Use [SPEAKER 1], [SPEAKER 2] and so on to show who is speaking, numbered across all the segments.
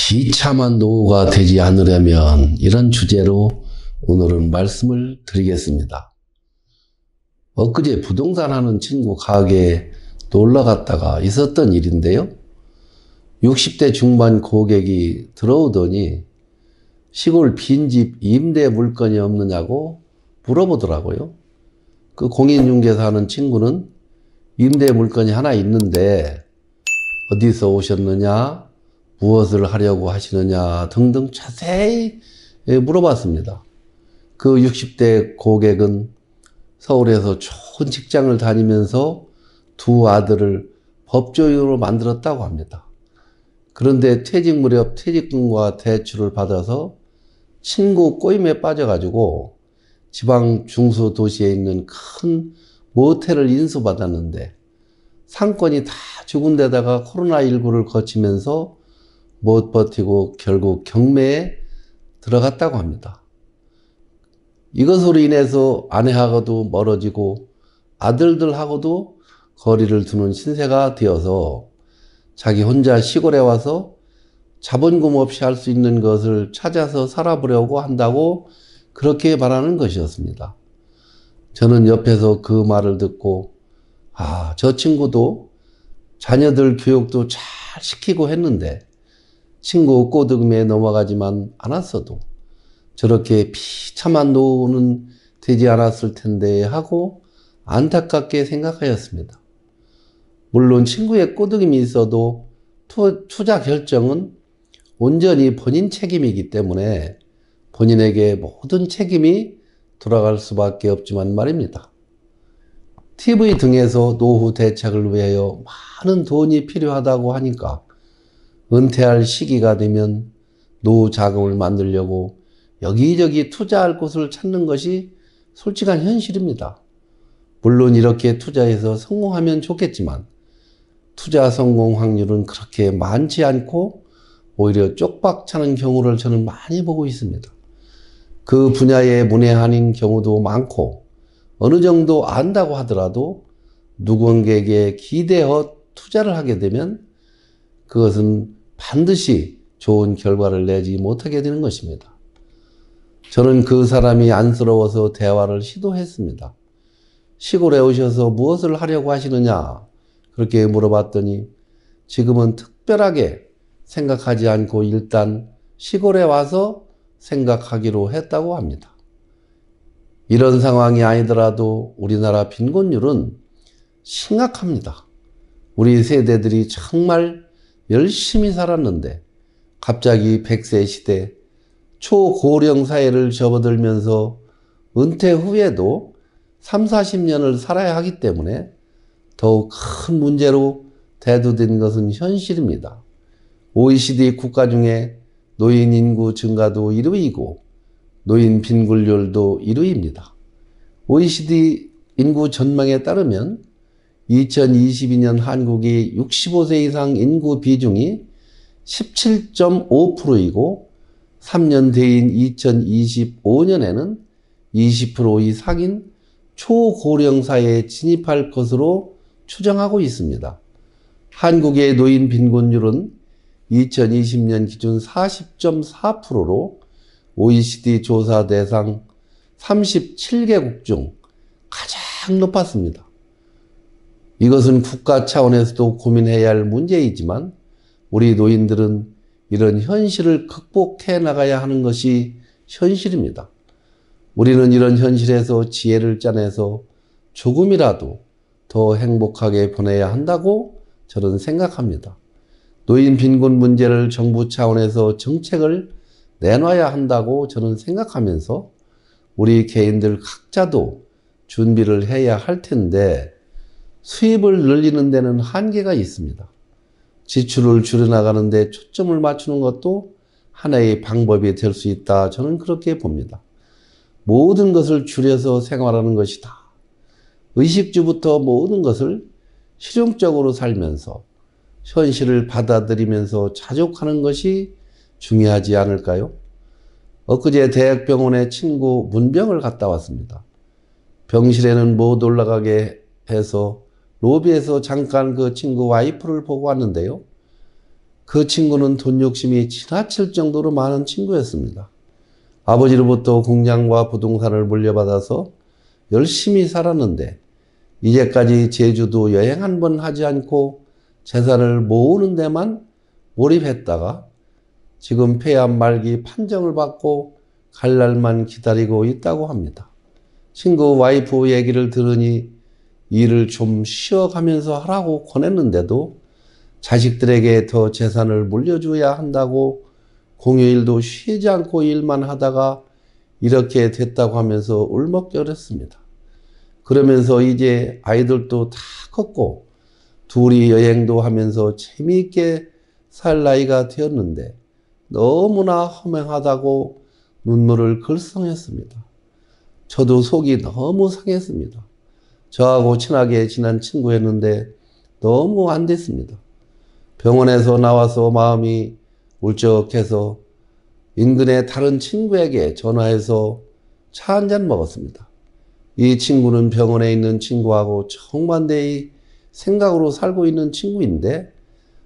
[SPEAKER 1] 비참한 노후가 되지 않으려면 이런 주제로 오늘은 말씀을 드리겠습니다. 엊그제 부동산 하는 친구 가게에 놀러 갔다가 있었던 일인데요. 60대 중반 고객이 들어오더니 시골 빈집 임대 물건이 없느냐고 물어보더라고요. 그 공인중개사 하는 친구는 임대 물건이 하나 있는데 어디서 오셨느냐, 무엇을 하려고 하시느냐 등등 자세히 물어봤습니다. 그 60대 고객은 서울에서 좋은 직장을 다니면서 두 아들을 법조인으로 만들었다고 합니다. 그런데 퇴직 무렵 퇴직금과 대출을 받아서 친구 꼬임에 빠져가지고 지방 중수 도시에 있는 큰 모텔을 인수받았는데 상권이 다 죽은 데다가 코로나19를 거치면서 못 버티고 결국 경매에 들어갔다고 합니다. 이것으로 인해서 아내하고도 멀어지고 아들들하고도 거리를 두는 신세가 되어서 자기 혼자 시골에 와서 자본금 없이 할 수 있는 것을 찾아서 살아보려고 한다고 그렇게 말하는 것이었습니다. 저는 옆에서 그 말을 듣고 저 친구도 자녀들 교육도 잘 시키고 했는데 친구 꼬드김에 넘어가지만 않았어도 저렇게 비참한 노후는 되지 않았을 텐데 하고 안타깝게 생각하였습니다. 물론 친구의 꼬드김이 있어도 투자 결정은 온전히 본인 책임이기 때문에 본인에게 모든 책임이 돌아갈 수밖에 없지만 말입니다. TV 등에서 노후 대책을 위하여 많은 돈이 필요하다고 하니까 은퇴할 시기가 되면 노후 자금을 만들려고 여기저기 투자할 곳을 찾는 것이 솔직한 현실입니다. 물론 이렇게 투자해서 성공하면 좋겠지만 투자 성공 확률은 그렇게 많지 않고 오히려 쪽박차는 경우를 저는 많이 보고 있습니다. 그 분야에 문외한인 경우도 많고 어느 정도 안다고 하더라도 누군가에게 기대어 투자를 하게 되면 그것은 반드시 좋은 결과를 내지 못하게 되는 것입니다. 저는 그 사람이 안쓰러워서 대화를 시도했습니다. 시골에 오셔서 무엇을 하려고 하시느냐 그렇게 물어봤더니 지금은 특별하게 생각하지 않고 일단 시골에 와서 생각하기로 했다고 합니다. 이런 상황이 아니더라도 우리나라 빈곤율은 심각합니다. 우리 세대들이 정말 열심히 살았는데 갑자기 100세 시대 초고령 사회를 접어들면서 은퇴 후에도 30-40년을 살아야 하기 때문에 더욱 큰 문제로 대두된 것은 현실입니다. OECD 국가 중에 노인 인구 증가도 1위이고 노인 빈곤율도 1위입니다. OECD 인구 전망에 따르면 2022년 한국의 65세 이상 인구 비중이 17.5%이고 3년 뒤인 2025년에는 20% 이상인 초고령 사회에 진입할 것으로 추정하고 있습니다. 한국의 노인 빈곤율은 2020년 기준 40.4%로 OECD 조사 대상 37개국 중 가장 높았습니다. 이것은 국가 차원에서도 고민해야 할 문제이지만 우리 노인들은 이런 현실을 극복해 나가야 하는 것이 현실입니다. 우리는 이런 현실에서 지혜를 짜내서 조금이라도 더 행복하게 보내야 한다고 저는 생각합니다. 노인 빈곤 문제를 정부 차원에서 정책을 내놔야 한다고 저는 생각하면서 우리 개인들 각자도 준비를 해야 할 텐데 수입을 늘리는 데는 한계가 있습니다. 지출을 줄여나가는 데 초점을 맞추는 것도 하나의 방법이 될 수 있다. 저는 그렇게 봅니다. 모든 것을 줄여서 생활하는 것이다. 의식주부터 모든 것을 실용적으로 살면서 현실을 받아들이면서 자족하는 것이 중요하지 않을까요? 엊그제 대학병원에 친구 문병을 갔다 왔습니다. 병실에는 못 올라가게 해서 로비에서 잠깐 그 친구 와이프를 보고 왔는데요. 그 친구는 돈 욕심이 지나칠 정도로 많은 친구였습니다. 아버지로부터 공장과 부동산을 물려받아서 열심히 살았는데 이제까지 제주도 여행 한 번 하지 않고 재산을 모으는 데만 몰입했다가 지금 폐암 말기 판정을 받고 갈 날만 기다리고 있다고 합니다. 친구 와이프 얘기를 들으니 일을 좀 쉬어가면서 하라고 권했는데도 자식들에게 더 재산을 물려줘야 한다고 공휴일도 쉬지 않고 일만 하다가 이렇게 됐다고 하면서 울먹거렸습니다. 그러면서 이제 아이들도 다 컸고 둘이 여행도 하면서 재미있게 살 나이가 되었는데 너무나 허망하다고 눈물을 글썽였습니다. 저도 속이 너무 상했습니다. 저하고 친하게 지난 친구였는데 너무 안 됐습니다. 병원에서 나와서 마음이 울적해서 인근의 다른 친구에게 전화해서 차 한 잔 먹었습니다. 이 친구는 병원에 있는 친구하고 정반대의 생각으로 살고 있는 친구인데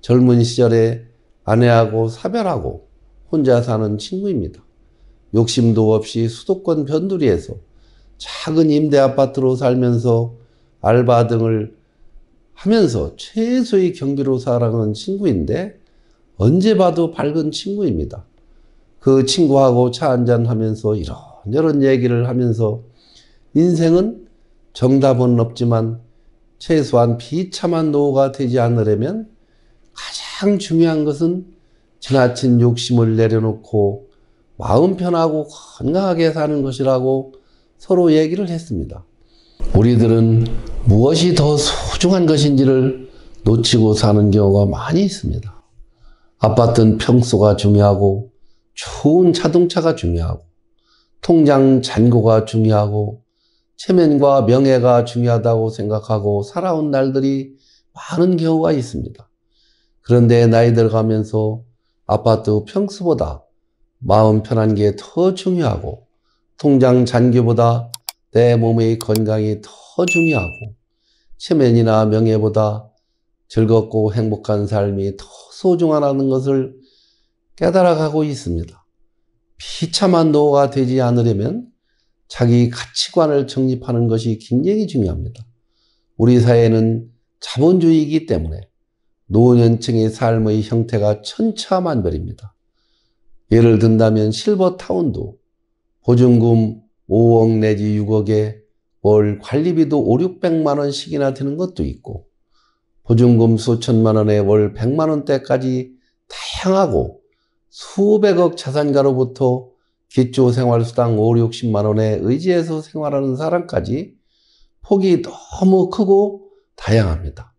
[SPEAKER 1] 젊은 시절에 아내하고 사별하고 혼자 사는 친구입니다. 욕심도 없이 수도권 변두리에서 작은 임대 아파트로 살면서 알바 등을 하면서 최소의 경비로 살아가는 친구인데 언제 봐도 밝은 친구입니다. 그 친구하고 차 한잔 하면서 이런저런 얘기를 하면서 인생은 정답은 없지만 최소한 비참한 노후가 되지 않으려면 가장 중요한 것은 지나친 욕심을 내려놓고 마음 편하고 건강하게 사는 것이라고 서로 얘기를 했습니다. 우리들은 무엇이 더 소중한 것인지를 놓치고 사는 경우가 많이 있습니다. 아파트는 평수가 중요하고 좋은 자동차가 중요하고 통장 잔고가 중요하고 체면과 명예가 중요하다고 생각하고 살아온 날들이 많은 경우가 있습니다. 그런데 나이 들어가면서 아파트 평수보다 마음 편한 게 더 중요하고 통장 잔고보다 내 몸의 건강이 더 중요하고 체면이나 명예보다 즐겁고 행복한 삶이 더 소중하다는 것을 깨달아가고 있습니다. 비참한 노후가 되지 않으려면 자기 가치관을 정립하는 것이 굉장히 중요합니다. 우리 사회는 자본주의이기 때문에 노년층의 삶의 형태가 천차만별입니다. 예를 든다면 실버타운도 보증금 5억 내지 6억에 월 관리비도 5, 600만 원씩이나 드는 것도 있고 보증금 수천만 원에 월 100만 원대까지 다양하고 수백억 자산가로부터 기초생활수당 5, 60만 원에 의지해서 생활하는 사람까지 폭이 너무 크고 다양합니다.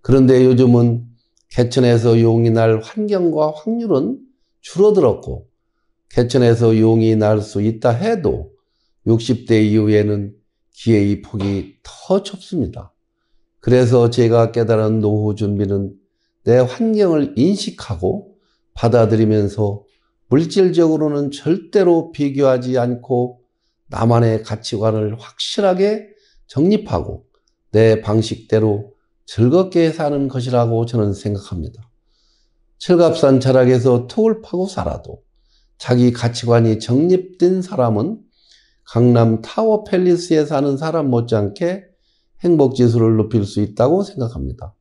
[SPEAKER 1] 그런데 요즘은 개천에서 용이 날 환경과 확률은 줄어들었고 개천에서 용이 날 수 있다 해도 60대 이후에는 기회의 폭이 더 좁습니다. 그래서 제가 깨달은 노후 준비는 내 환경을 인식하고 받아들이면서 물질적으로는 절대로 비교하지 않고 나만의 가치관을 확실하게 정립하고 내 방식대로 즐겁게 사는 것이라고 저는 생각합니다. 칠갑산 철학에서 톡을 파고 살아도 자기 가치관이 정립된 사람은 강남 타워 팰리스에 사는 사람 못지않게 행복지수를 높일 수 있다고 생각합니다.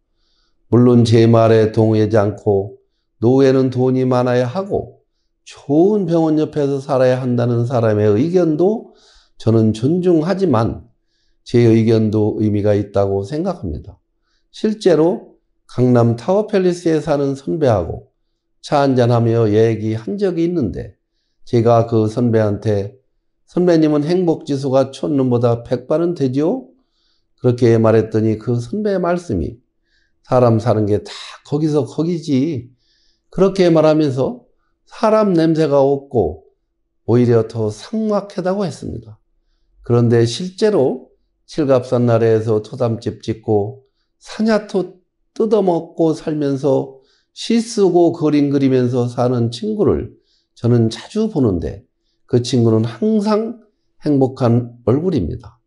[SPEAKER 1] 물론 제 말에 동의하지 않고 노후에는 돈이 많아야 하고 좋은 병원 옆에서 살아야 한다는 사람의 의견도 저는 존중하지만 제 의견도 의미가 있다고 생각합니다. 실제로 강남 타워 팰리스에 사는 선배하고 차 한잔하며 얘기한 적이 있는데 제가 그 선배한테 선배님은 행복지수가 촌놈보다 100배는 되죠? 그렇게 말했더니 그 선배의 말씀이 사람 사는 게 다 거기서 거기지. 그렇게 말하면서 사람 냄새가 없고 오히려 더 삭막하다고 했습니다. 그런데 실제로 칠갑산 나라에서 토담집 짓고 사냐토 뜯어먹고 살면서 시 쓰고 그림 그리면서 사는 친구를 저는 자주 보는데 그 친구는 항상 행복한 얼굴입니다.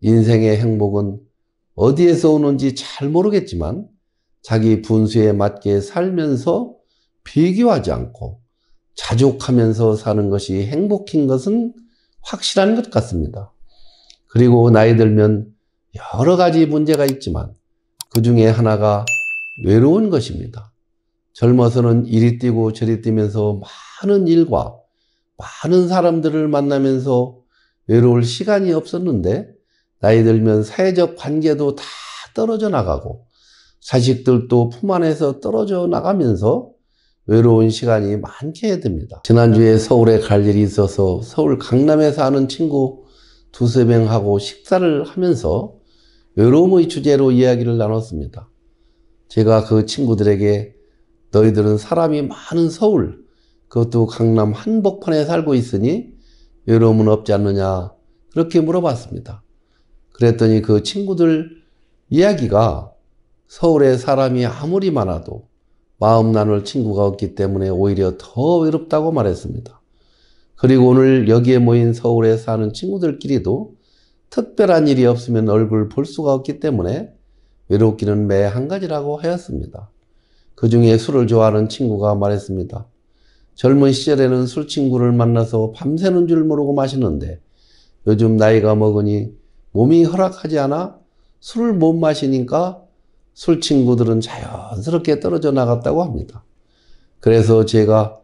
[SPEAKER 1] 인생의 행복은 어디에서 오는지 잘 모르겠지만 자기 분수에 맞게 살면서 비교하지 않고 자족하면서 사는 것이 행복인 것은 확실한 것 같습니다. 그리고 나이 들면 여러 가지 문제가 있지만 그 중에 하나가 외로운 것입니다. 젊어서는 이리 뛰고 저리 뛰면서 많은 일과 많은 사람들을 만나면서 외로울 시간이 없었는데 나이 들면 사회적 관계도 다 떨어져 나가고 자식들도 품 안에서 떨어져 나가면서 외로운 시간이 많게 됩니다. 지난주에 서울에 갈 일이 있어서 서울 강남에 사는 친구 두세 명하고 식사를 하면서 외로움의 주제로 이야기를 나눴습니다. 제가 그 친구들에게 너희들은 사람이 많은 서울, 그것도 강남 한복판에 살고 있으니 외로움은 없지 않느냐 그렇게 물어봤습니다. 그랬더니 그 친구들 이야기가 서울에 사람이 아무리 많아도 마음 나눌 친구가 없기 때문에 오히려 더 외롭다고 말했습니다. 그리고 오늘 여기에 모인 서울에 사는 친구들끼리도 특별한 일이 없으면 얼굴 볼 수가 없기 때문에 외롭기는 매 한 가지라고 하였습니다. 그 중에 술을 좋아하는 친구가 말했습니다. 젊은 시절에는 술 친구를 만나서 밤새는 줄 모르고 마시는데 요즘 나이가 먹으니 몸이 허락하지 않아 술을 못 마시니까 술 친구들은 자연스럽게 떨어져 나갔다고 합니다. 그래서 제가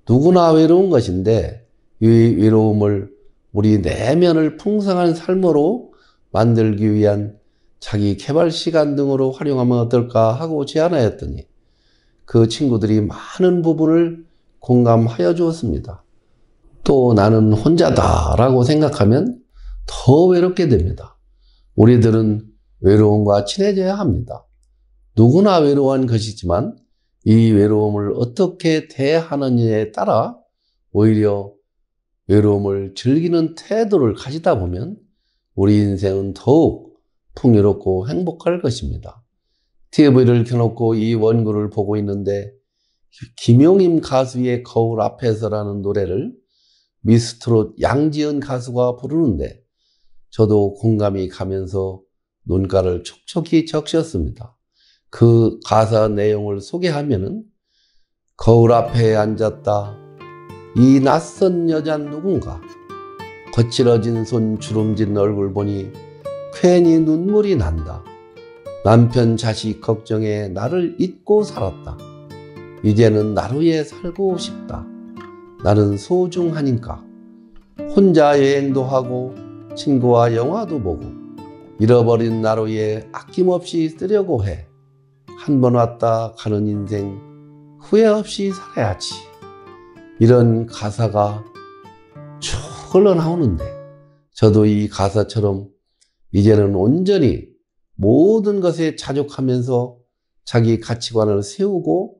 [SPEAKER 1] 누구나 외로운 것인데 이 외로움을 우리 내면을 풍성한 삶으로 만들기 위한 자기 개발 시간 등으로 활용하면 어떨까 하고 제안하였더니 그 친구들이 많은 부분을 공감하여 주었습니다. 또 나는 혼자다라고 생각하면 더 외롭게 됩니다. 우리들은 외로움과 친해져야 합니다. 누구나 외로운 것이지만 이 외로움을 어떻게 대하느냐에 따라 오히려 외로움을 즐기는 태도를 가지다 보면 우리 인생은 더욱 풍요롭고 행복할 것입니다. TV를 켜놓고 이 원고를 보고 있는데 김용임 가수의 거울 앞에서라는 노래를 미스트롯 양지은 가수가 부르는데 저도 공감이 가면서 눈가를 촉촉히 적셨습니다. 그 가사 내용을 소개하면은 거울 앞에 앉았다. 이 낯선 여잔 누군가. 거칠어진 손 주름진 얼굴 보니 괜히 눈물이 난다. 남편 자식 걱정에 나를 잊고 살았다. 이제는 나를 위해 살고 싶다. 나는 소중하니까. 혼자 여행도 하고 친구와 영화도 보고 잃어버린 나를 위해 아낌없이 쓰려고 해. 한 번 왔다 가는 인생 후회 없이 살아야지. 이런 가사가 쭉 흘러나오는데 저도 이 가사처럼 이제는 온전히 모든 것에 자족하면서 자기 가치관을 세우고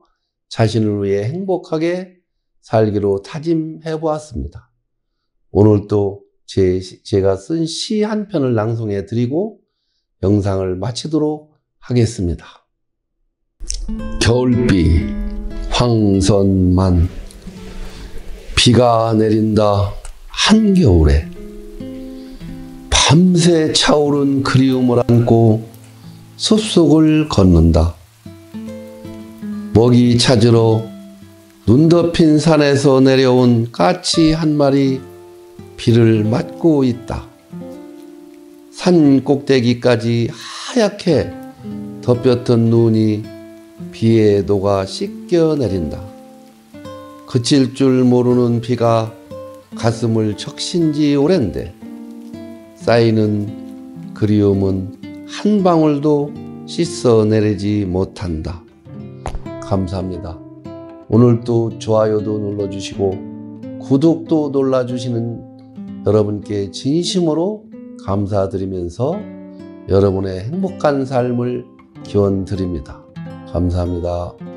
[SPEAKER 1] 자신을 위해 행복하게 살기로 다짐해 보았습니다. 오늘 또 제가 쓴 시 한 편을 낭송해 드리고 영상을 마치도록 하겠습니다. 겨울비 황선만. 비가 내린다 한겨울에 밤새 차오른 그리움을 안고 숲속을 걷는다. 먹이 찾으러 눈 덮인 산에서 내려온 까치 한 마리 비를 맞고 있다. 산 꼭대기까지 하얗게 덮였던 눈이 비에 녹아 씻겨 내린다. 그칠 줄 모르는 비가 가슴을 적신 지 오랜데 쌓이는 그리움은 한 방울도 씻어내리지 못한다. 감사합니다. 오늘도 좋아요도 눌러주시고 구독도 눌러주시는 여러분께 진심으로 감사드리면서 여러분의 행복한 삶을 기원드립니다. 감사합니다.